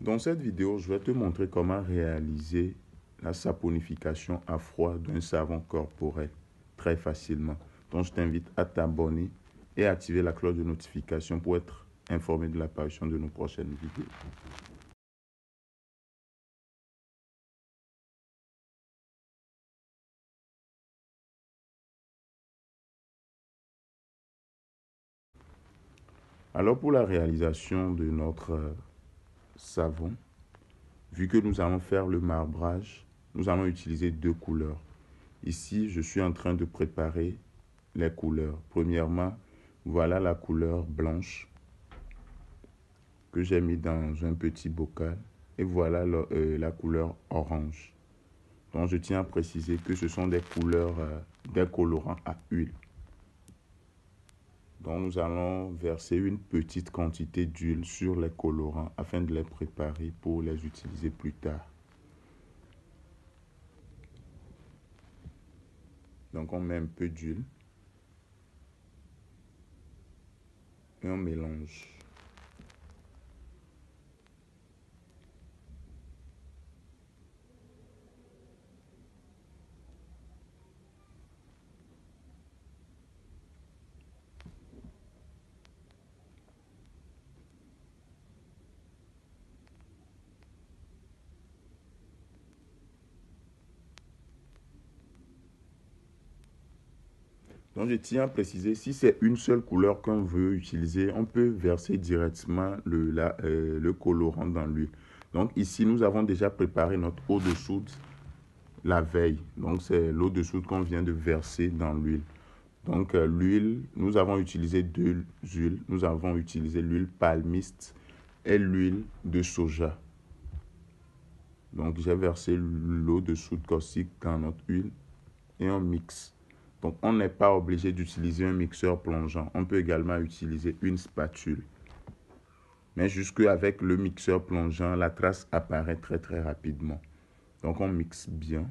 Dans cette vidéo, je vais te montrer comment réaliser la saponification à froid d'un savon corporel très facilement. Donc, je t'invite à t'abonner et à activer la cloche de notification pour être informé de l'apparition de nos prochaines vidéos. Alors, pour la réalisation de notre savon, vu que nous allons faire le marbrage, nous allons utiliser deux couleurs. Ici, je suis en train de préparer les couleurs. Premièrement, voilà la couleur blanche que j'ai mis dans un petit bocal. Et voilà la couleur orange. Donc, je tiens à préciser que ce sont des couleurs, des colorants à huile. Donc, nous allons verser une petite quantité d'huile sur les colorants afin de les préparer pour les utiliser plus tard. Donc, on met un peu d'huile et on mélange. Donc, je tiens à préciser, si c'est une seule couleur qu'on veut utiliser, on peut verser directement le colorant dans l'huile. Donc, ici, nous avons déjà préparé notre eau de soude la veille. Donc, c'est l'eau de soude qu'on vient de verser dans l'huile. Donc, l'huile, nous avons utilisé deux huiles. Nous avons utilisé l'huile palmiste et l'huile de soja. Donc, j'ai versé l'eau de soude caustique dans notre huile et on mixe. Donc, on n'est pas obligé d'utiliser un mixeur plongeant. On peut également utiliser une spatule. Mais jusque avec le mixeur plongeant, la trace apparaît très rapidement. Donc, on mixe bien.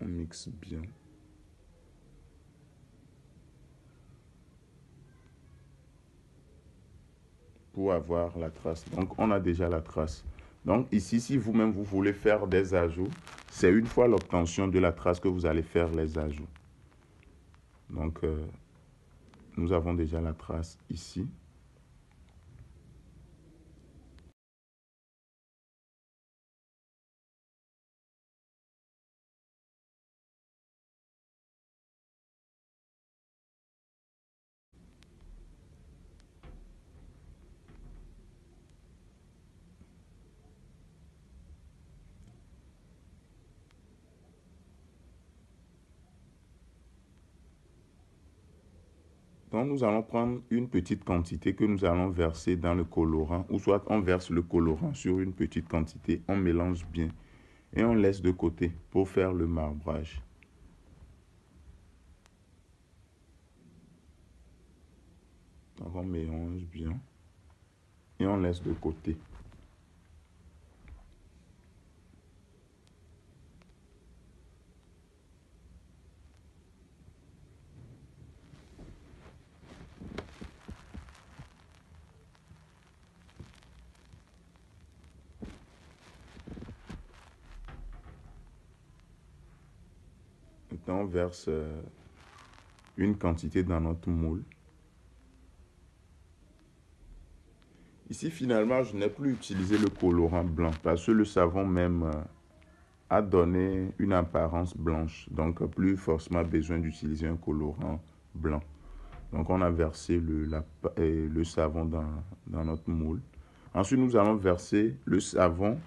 On mixe bien. Pour avoir la trace. Donc, on a déjà la trace. Donc, ici, si vous-même, vous voulez faire des ajouts, c'est une fois l'obtention de la trace que vous allez faire les ajouts. Donc, nous avons déjà la trace ici. Donc, nous allons prendre une petite quantité que nous allons verser dans le colorant, ou soit on verse le colorant sur une petite quantité, on mélange bien et on laisse de côté pour faire le marbrage. Donc, on mélange bien et on laisse de côté. Maintenant, on verse une quantité dans notre moule. Ici, finalement, je n'ai plus utilisé le colorant blanc parce que le savon même a donné une apparence blanche. Donc, plus forcément besoin d'utiliser un colorant blanc. Donc, on a versé le savon dans notre moule. Ensuite, nous allons verser le savon,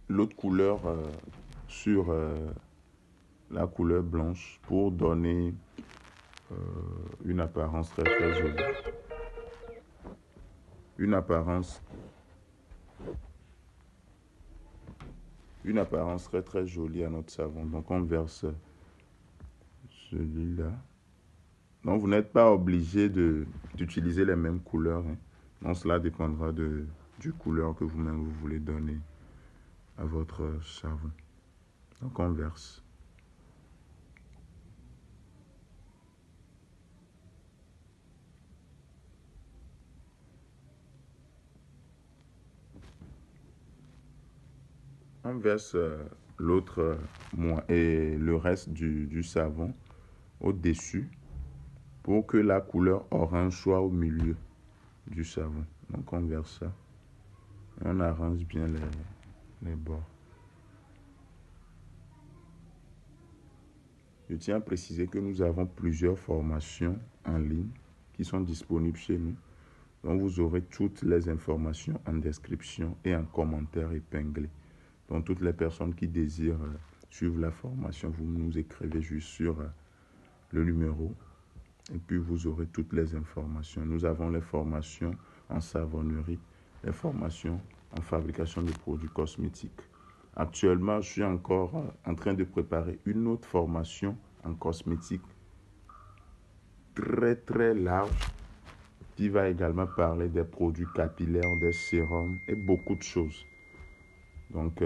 l'autre couleur sur la couleur blanche pour donner une apparence très jolie. Une apparence très jolie à notre savon. Donc, on verse celui-là. Donc, vous n'êtes pas obligé d'utiliser les mêmes couleurs. Hein. Donc, cela dépendra du couleur que vous-même vous voulez donner à votre savon. Donc, on verse. on verse l'autre et le reste du savon au-dessus pour que la couleur orange soit au milieu du savon. Donc on verse ça et on arrange bien les bords. Je tiens à préciser que nous avons plusieurs formations en ligne qui sont disponibles chez nous. Donc vous aurez toutes les informations en description et en commentaire épinglé. Donc toutes les personnes qui désirent suivre la formation, vous nous écrivez juste sur le numéro et puis vous aurez toutes les informations. Nous avons les formations en savonnerie, les formations en fabrication de produits cosmétiques. Actuellement, je suis encore en train de préparer une autre formation en cosmétique très large qui va également parler des produits capillaires, des sérums et beaucoup de choses. Donc,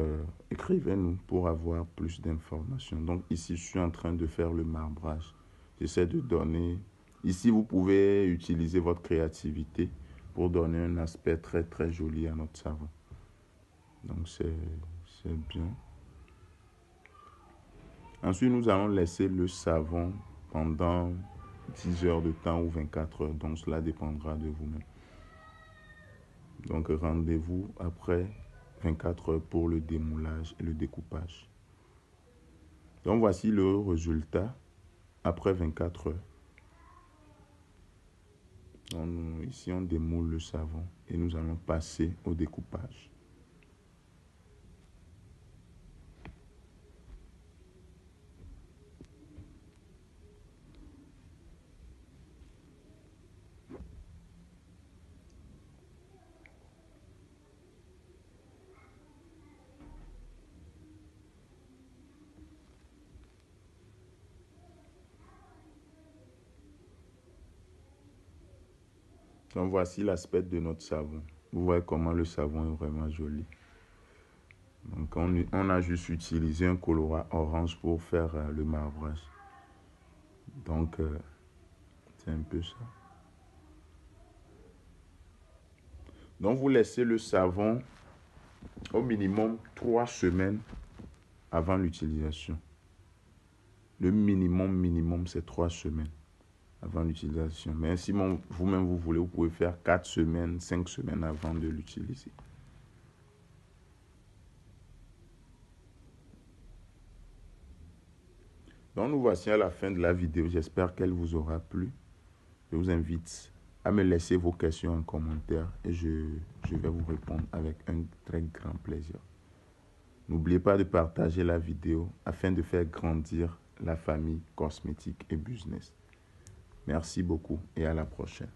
écrivez-nous pour avoir plus d'informations. Donc, ici, je suis en train de faire le marbrage. J'essaie de donner... Ici, vous pouvez utiliser votre créativité pour donner un aspect très joli à notre savon. Donc, c'est bien. Ensuite, nous allons laisser le savon pendant 10 heures de temps ou 24 heures. Donc, cela dépendra de vous-même. Donc, rendez-vous après 24 heures pour le démoulage et le découpage. Donc, voici le résultat après 24 heures. Donc, ici, on démoule le savon et nous allons passer au découpage. Donc voici l'aspect de notre savon. Vous voyez comment le savon est vraiment joli. Donc on a juste utilisé un colorant orange pour faire le marbrage. Donc c'est un peu ça. Donc vous laissez le savon au minimum 3 semaines avant l'utilisation. Le minimum c'est 3 semaines avant l'utilisation. Mais si vous-même vous voulez, vous pouvez faire 4 semaines, 5 semaines avant de l'utiliser. Donc nous voici à la fin de la vidéo. J'espère qu'elle vous aura plu. Je vous invite à me laisser vos questions en commentaire et je vais vous répondre avec un très grand plaisir. N'oubliez pas de partager la vidéo afin de faire grandir la famille cosmétique et business. Merci beaucoup et à la prochaine.